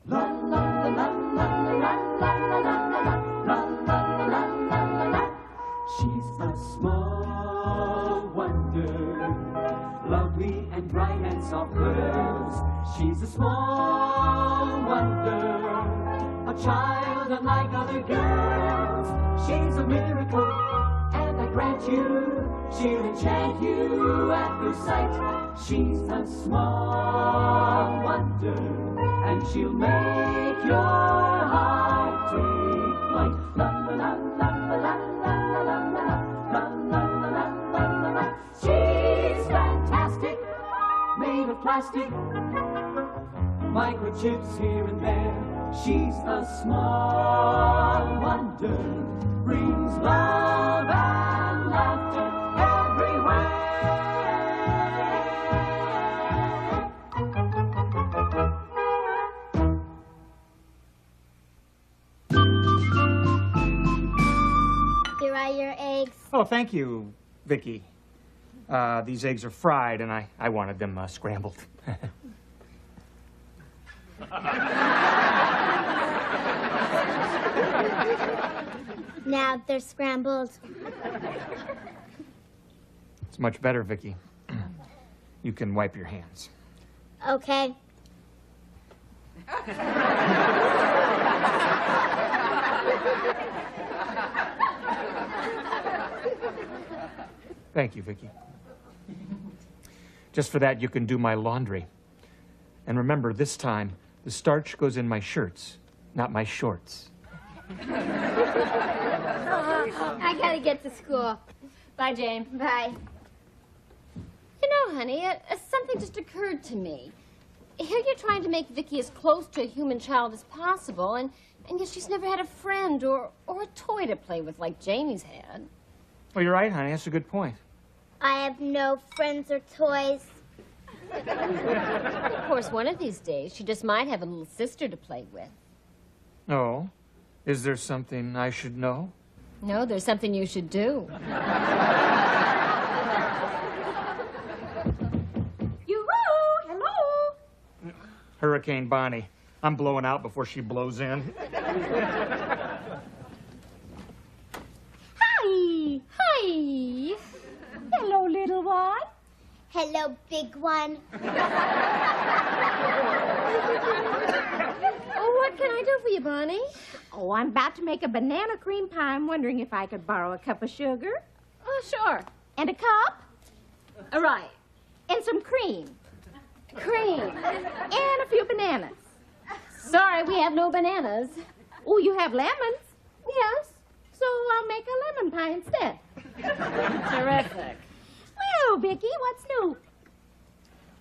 La la la la la la la la la la la la la. She's a small wonder, lovely and bright and soft curves. She's a small wonder, a child unlike other girls. She's a miracle, and I grant you, she'll enchant you at first sight. She's a small wonder, and she'll make your heart take flight. La la la la la la la la la la la la. She's fantastic, made of plastic, microchips here and there. She's a small wonder, brings love and laughter everywhere. Here are your eggs. Oh, thank you, Vicki. These eggs are fried, and I wanted them scrambled. Now they're scrambled. It's much better, Vicki. You can wipe your hands. Okay. Thank you, Vicki. Just for that, you can do my laundry. And remember, this time, the starch goes in my shirts, not my shorts. I gotta get to school. Bye, Jane. Bye. You know, honey, something just occurred to me. Here you're trying to make Vicki as close to a human child as possible, and yet she's never had a friend or a toy to play with like Jamie's had. Well, you're right, honey. That's a good point. I have no friends or toys. Of course, one of these days, she just might have a little sister to play with. Oh? Is there something I should know? No, there's something you should do. Yoo-hoo! Hello! Hurricane Bonnie. I'm blowing out before she blows in. Hi! Hi! Hello, little one. Hello, big one. Oh, what can I do for you, Bonnie? Oh, I'm about to make a banana cream pie. I'm wondering if I could borrow a cup of sugar. Oh, sure. And a cup. All right. And some cream. Cream. And a few bananas. Sorry, we have no bananas. Oh, you have lemons? Yes. So I'll make a lemon pie instead. Terrific. Well, Vicki, what's new?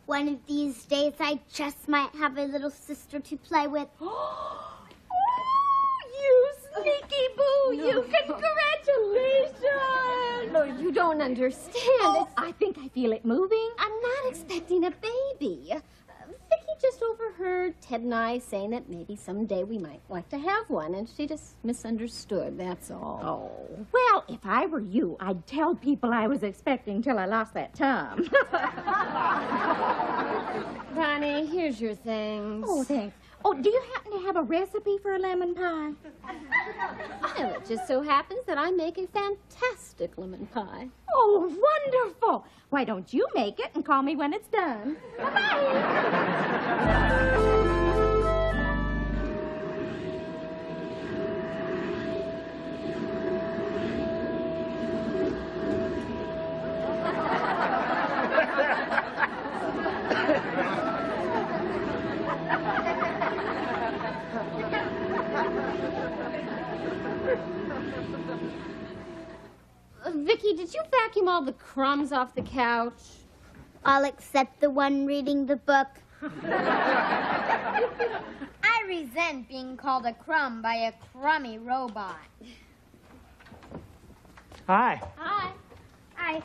One of these days, I just might have a little sister to play with. Oh, you sneaky boo! No. You congratulations! No, you don't understand. Oh, I think I feel it moving. I'm not expecting a baby. Vicki just overheard Ted and I saying that maybe someday we might like to have one, and she just misunderstood, that's all. Oh, well, if I were you, I'd tell people I was expecting till I lost that tongue. Bonnie, here's your things. Oh, thanks. Oh, do you happen to have a recipe for a lemon pie? Well, it just so happens that I make a fantastic lemon pie. Oh, wonderful. Why don't you make it and call me when it's done? Bye-bye. Vicki, did you vacuum all the crumbs off the couch? All except the one reading the book. I resent being called a crumb by a crummy robot. Hi. Hi. Hi.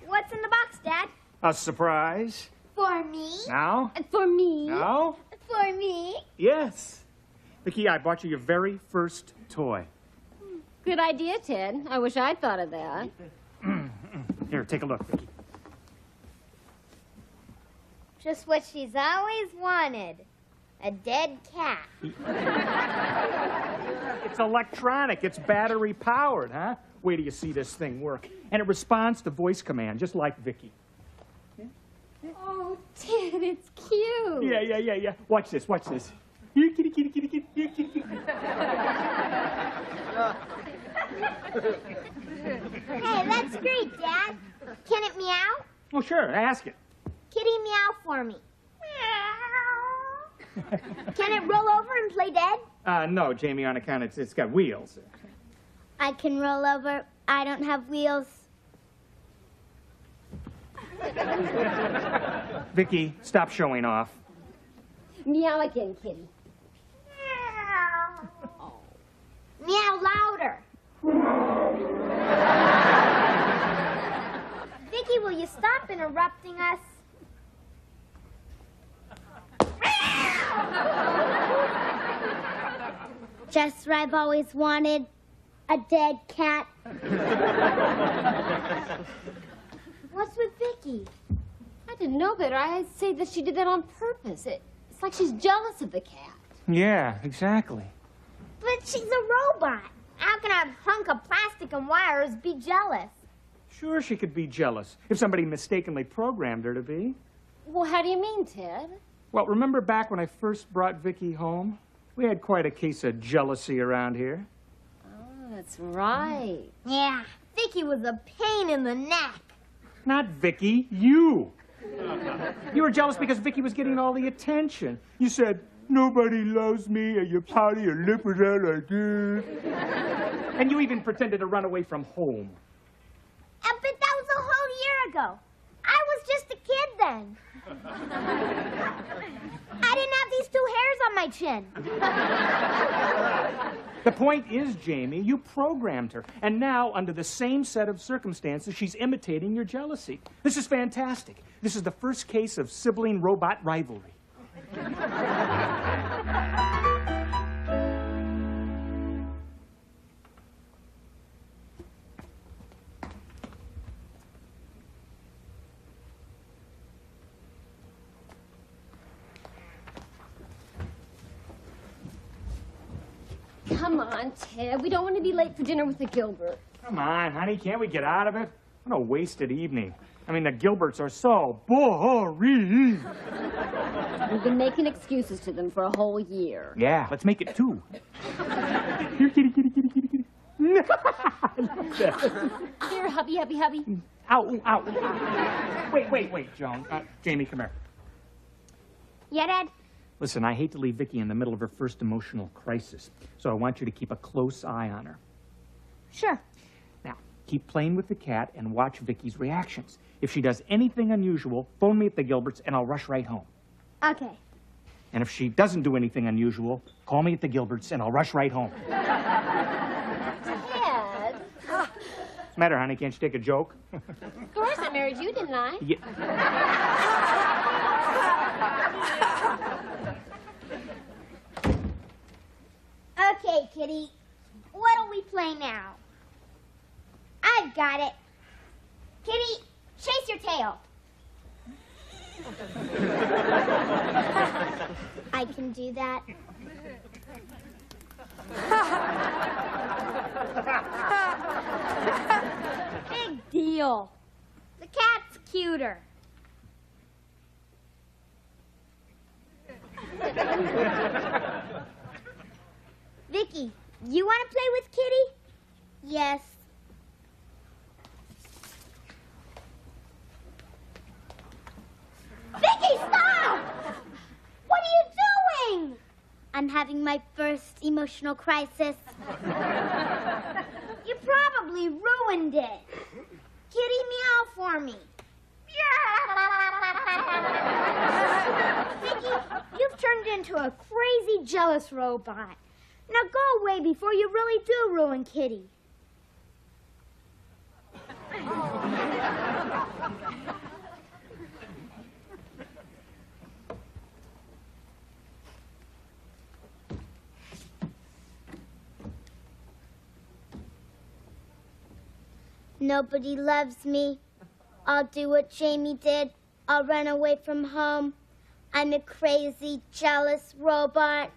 What's in the box, Dad? A surprise? For me? Now? For me? Now? For me? Yes. Vicki, I bought you your very first toy. Good idea, Ted. I wish I'd thought of that. Here, take a look, Vicki. Just what she's always wanted. A dead cat. It's electronic. It's battery powered, huh? Wait till you see this thing work. And it responds to voice command, just like VIKKI. Oh, Ted, it's cute. Yeah. Watch this, watch this. Here, kitty, kitty, kitty, kitty, here, kitty, kitty. Hey, that's great, Dad. Can it meow? Oh, sure, ask it. Kitty, meow for me. Meow. Can it roll over and play dead? No, Jamie, on account it's got wheels. I can roll over. I don't have wheels. VIKKI, stop showing off. Meow again, kitty. Meow. Oh. Meow louder. VIKKI, will you stop interrupting us? Just what I've always wanted. A dead cat. What's with VIKKI? I didn't know better. I'd say that she did that on purpose. It's like she's jealous of the cat. Yeah, exactly. But she's a robot. How can a hunk of plastic and wires be jealous? Sure, she could be jealous if somebody mistakenly programmed her to be. Well, how do you mean, Ted? Well, remember back when I first brought VIKKI home? We had quite a case of jealousy around here. Oh, that's right. Yeah, VIKKI was a pain in the neck. Not VIKKI, you. You were jealous because VIKKI was getting all the attention. You said, nobody loves me, and you pouted your lip was out like this. And you even pretended to run away from home. But that was a whole year ago. I was just a kid then. I didn't have these 2 hairs on my chin. The point is, Jamie, you programmed her. And now, under the same set of circumstances, she's imitating your jealousy. This is fantastic. This is the first case of sibling robot rivalry. Come on, Ted. We don't want to be late for dinner with the Gilbert. Come on, honey, can't we get out of it? What a wasted evening. I mean, the Gilberts are so boring. We've been making excuses to them for a whole year. Yeah, let's make it 2. Here, kitty, kitty, kitty, kitty, kitty. Here, hubby, hubby, hubby. Ow, ow, ow. Wait, Joan. Jamie, come here. Yeah, Dad? Listen, I hate to leave VIKKI in the middle of her first emotional crisis, so I want you to keep a close eye on her. Sure. Now, keep playing with the cat and watch VIKKI's reactions. If she does anything unusual, phone me at the Gilberts and I'll rush right home. Okay. And if she doesn't do anything unusual, call me at the Gilberts and I'll rush right home. Ted. What's the matter, honey? Can't you take a joke? Of course, I married you, didn't I? Yeah. Okay, Kitty. What'll we play now? I've got it. Kitty, chase your tail. I can do that. Big deal. The cat's cuter. VIKKI, you want to play with Kitty? Yes. VIKKI, stop! What are you doing? I'm having my first emotional crisis. You probably ruined it. Kitty, meow for me. VIKKI, you've turned into a crazy, jealous robot. Now go away before you really do ruin Kitty. Nobody loves me. I'll do what Jamie did. I'll run away from home. I'm a crazy, jealous robot.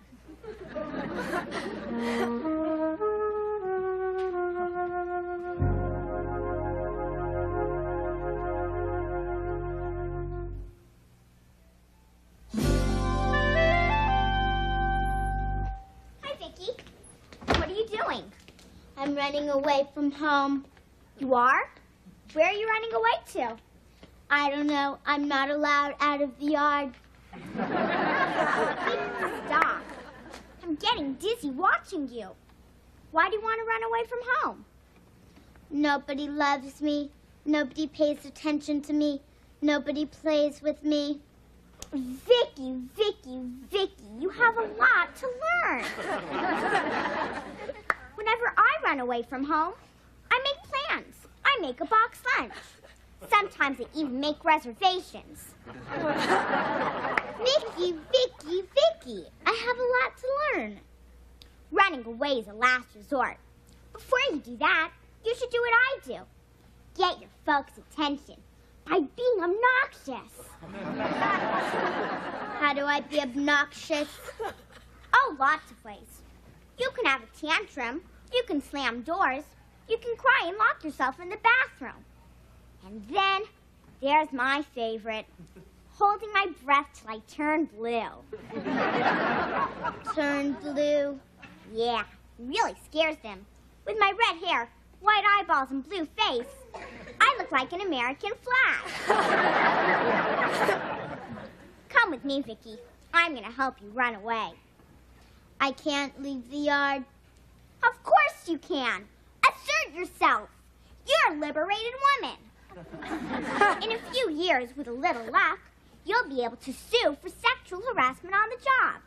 Hi, Vicky. What are you doing? I'm running away from home. You are? Where are you running away to? I don't know. I'm not allowed out of the yard. Stop. I'm getting dizzy watching you. Why do you want to run away from home? Nobody loves me. Nobody pays attention to me. Nobody plays with me. Vicky, you have a lot to learn. Whenever I run away from home, I make plans. I make a box lunch. Sometimes I even make reservations. Vicky, I have a lot to learn. Running away is a last resort. Before you do that, you should do what I do. Get your folks' attention by being obnoxious. How do I be obnoxious? Oh, lots of ways. You can have a tantrum. You can slam doors. You can cry and lock yourself in the bathroom. And then there's my favorite, holding my breath till I turn blue. Turn blue? Yeah, it really scares them. With my red hair, white eyeballs, and blue face, I look like an American flag. Come with me, Vicky. I'm going to help you run away. I can't leave the yard. Of course you can. Assert yourself. You're a liberated woman. In a few years, with a little luck, you'll be able to sue for sexual harassment on the job.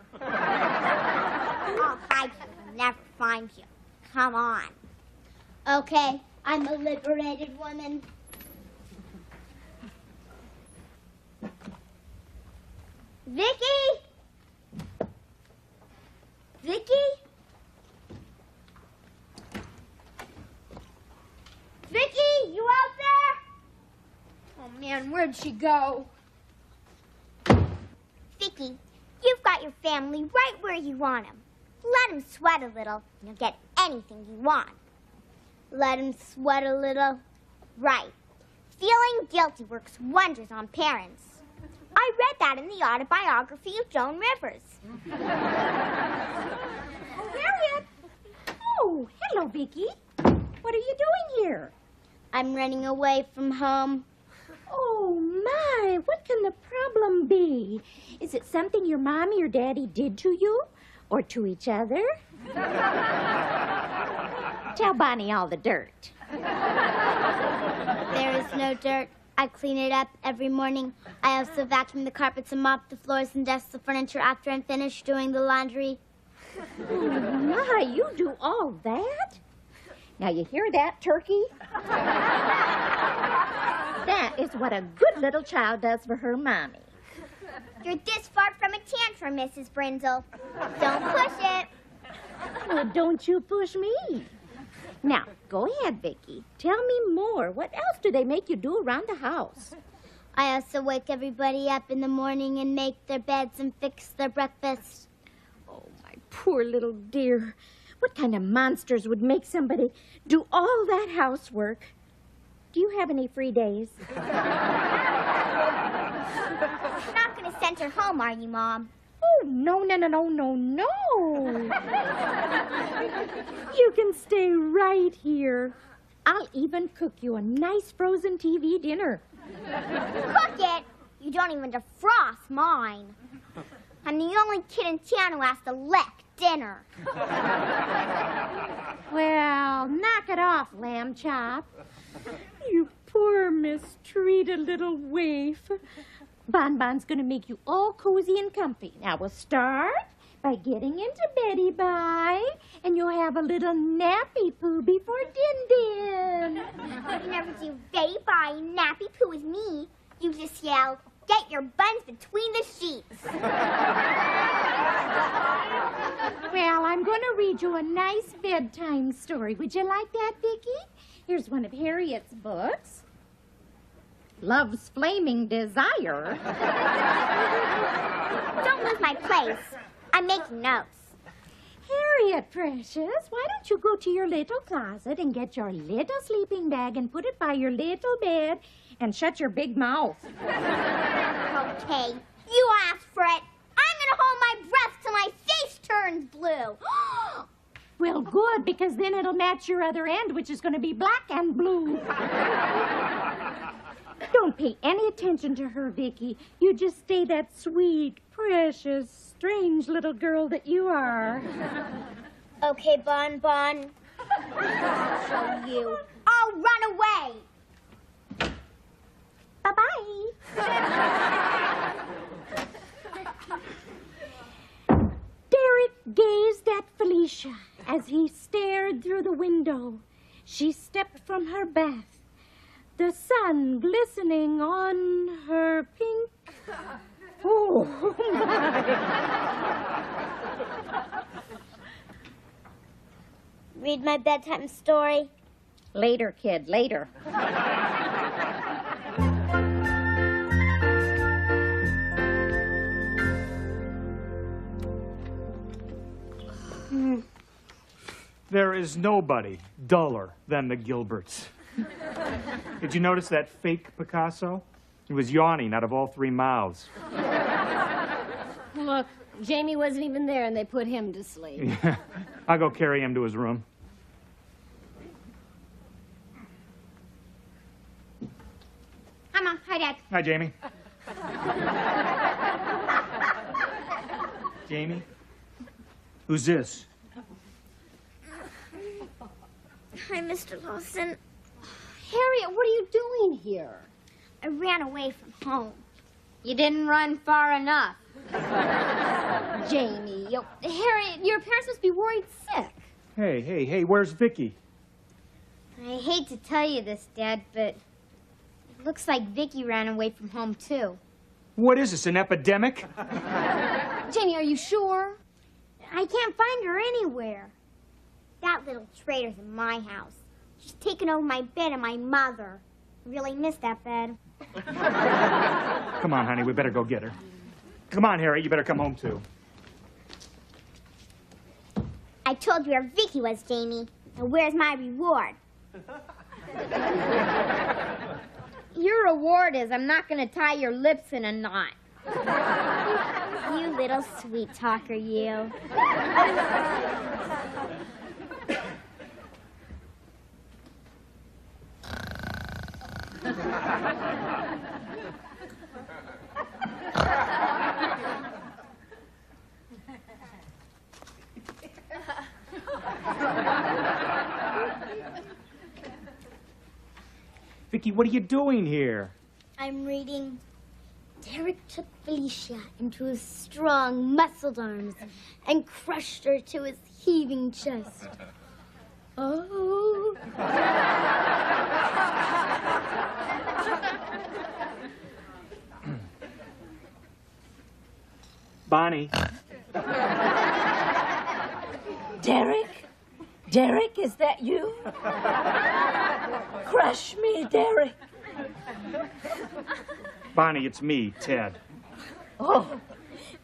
I'll hide you and never find you. Come on. Okay, I'm a liberated woman. Vicky? Vicky? Vicky, you out there? Oh, man, where'd she go? Vicky, you've got your family right where you want them. Let them sweat a little, and you'll get anything you want. Let him sweat a little. Right. Feeling guilty works wonders on parents. I read that in the autobiography of Joan Rivers. Harriet! Oh, hello, Vicky. What are you doing here? I'm running away from home. Oh, my, what can the problem be? Is it something your mommy or daddy did to you? Or to each other? Tell Bonnie all the dirt. There is no dirt. I clean it up every morning. I also vacuum the carpets and mop the floors and dust the furniture after I'm finished doing the laundry. Oh, my, you do all that? Now, you hear that, Turkey? That is what a good little child does for her mommy. You're this far from a tantrum, Mrs. Brindle. Don't push it. Well, don't you push me. Now, go ahead, Vicky. Tell me more. What else do they make you do around the house? I also wake everybody up in the morning and make their beds and fix their breakfast. Oh, my poor little dear. What kind of monsters would make somebody do all that housework? Do you have any free days? You're not going to send her home, are you, Mom? Oh, no. You can stay right here. I'll even cook you a nice frozen TV dinner. Cook it? You don't even defrost mine. I'm the only kid in town who has to lick dinner. Well, knock it off, lamb chop. You poor mistreated little waif. Bonbon's gonna make you all cozy and comfy. Now we'll start by getting into Betty Bye, and you'll have a little nappy poo before Din Din. You never do Betty Bye nappy poo with me. You just yell, get your buns between the sheets. Well, I'm gonna read you a nice bedtime story. Would you like that, Vicky? Here's one of Harriet's books. Love's flaming desire. Don't lose my place. I'm making notes. Harriet, precious, why don't you go to your little closet and get your little sleeping bag and put it by your little bed and shut your big mouth? Okay, you asked for it. I'm gonna hold my breath till my face turns blue. Well, good, because then it'll match your other end, which is going to be black and blue. Don't pay any attention to her, Vicky. You just stay that sweet, precious, strange little girl that you are. Okay, Bon Bon. I'll show you. I'll run away. Bye-bye. Derek gazed at Felicia as he stared through the window. She stepped from her bath, the sun glistening on her pink. Oh, my. Read my bedtime story. Later, kid, later. There is nobody duller than the Gilberts. Did you notice that fake Picasso? He was yawning out of all three mouths. Look, Jamie wasn't even there, and they put him to sleep. I'll go carry him to his room. Hi, Mom. Hi, Dad. Hi, Jamie. Jamie? Who's this? Hi, Mr. Lawson. Harriet, what are you doing here? I ran away from home. You didn't run far enough. Jamie, Harriet, your parents must be worried sick. Hey, where's Vicky? I hate to tell you this, Dad, but it looks like Vicky ran away from home, too. What is this, an epidemic? Jamie, are you sure? I can't find her anywhere. That little traitor's in my house. She's taken over my bed and my mother. I really miss that bed. Come on, honey, we better go get her. Come on, Harry, you better come home, too. I told you where Vicky was, Jamie. Now where's my reward? Your reward is I'm not going to tie your lips in a knot. You little sweet talker, you. Vicky, what are you doing here? I'm reading. Derek took Felicia into his strong, muscled arms and crushed her to his heaving chest. Oh. Bonnie. Derek? Derek, is that you? Crush me, Derek. Bonnie, it's me, Ted. Oh,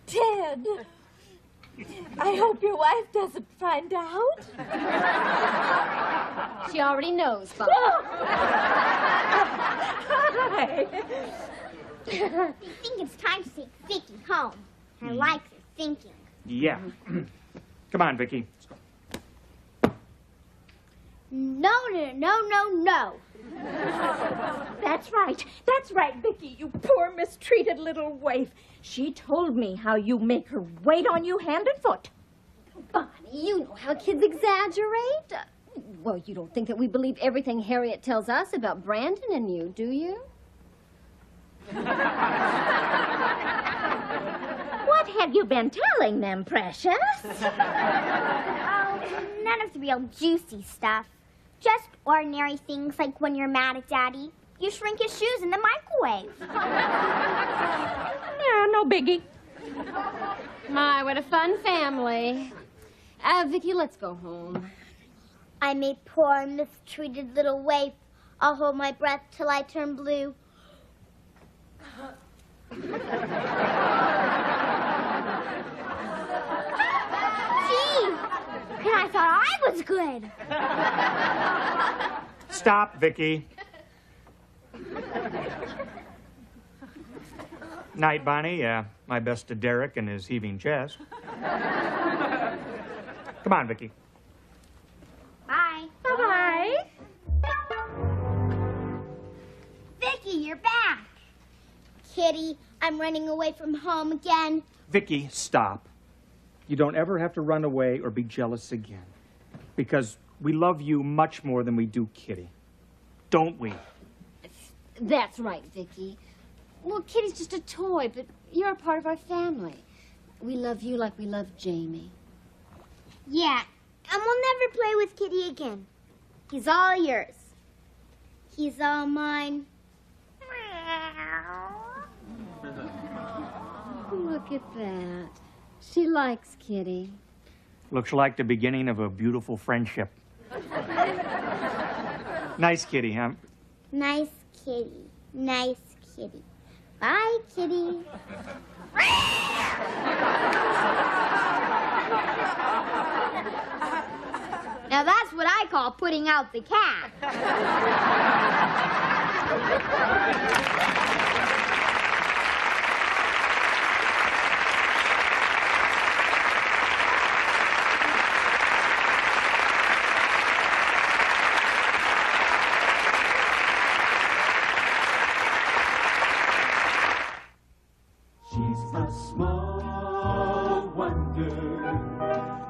Ted. I hope your wife doesn't find out. She already knows, Bob. Hi. They think it's time to take Vicky home. I like their thinking. Yeah. Come on, Vicky. No. That's right, Vicky, you poor mistreated little waif. She told me how you make her wait on you hand and foot. Bonnie, you know how kids exaggerate. Well, you don't think that we believe everything Harriet tells us about Brandon and you, do you? What have you been telling them, precious? Oh, none of the real juicy stuff. Just ordinary things like when you're mad at Daddy, you shrink his shoes in the microwave. No biggie. My, what a fun family. Vicky, let's go home. I'm a poor, mistreated little waif. I'll hold my breath till I turn blue. Gee, and I thought I was good. Stop, Vicky. Night, Bonnie. My best to Derek and his heaving chest. Come on, Vicky. Bye. Bye-bye. Vicky, you're back. Kitty, I'm running away from home again. Vicky, stop. You don't ever have to run away or be jealous again. Because we love you much more than we do Kitty. Don't we? That's right, Vicky. Well, Kitty's just a toy, but you're a part of our family. We love you like we love Jamie. Yeah, and we'll never play with Kitty again. He's all yours. He's all mine. Look at that. She likes Kitty. Looks like the beginning of a beautiful friendship. Nice kitty, huh? Nice kitty. Nice kitty. Bye, kitty. Now that's what I call putting out the cat. She's a small wonder,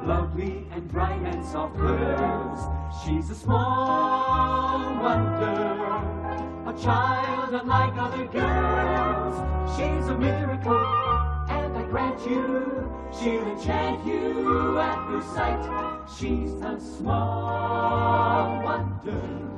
lovely and bright and soft curves. She's a small wonder, a child unlike other girls. She's a miracle, and I grant you, she'll enchant you at first sight. She's a small wonder.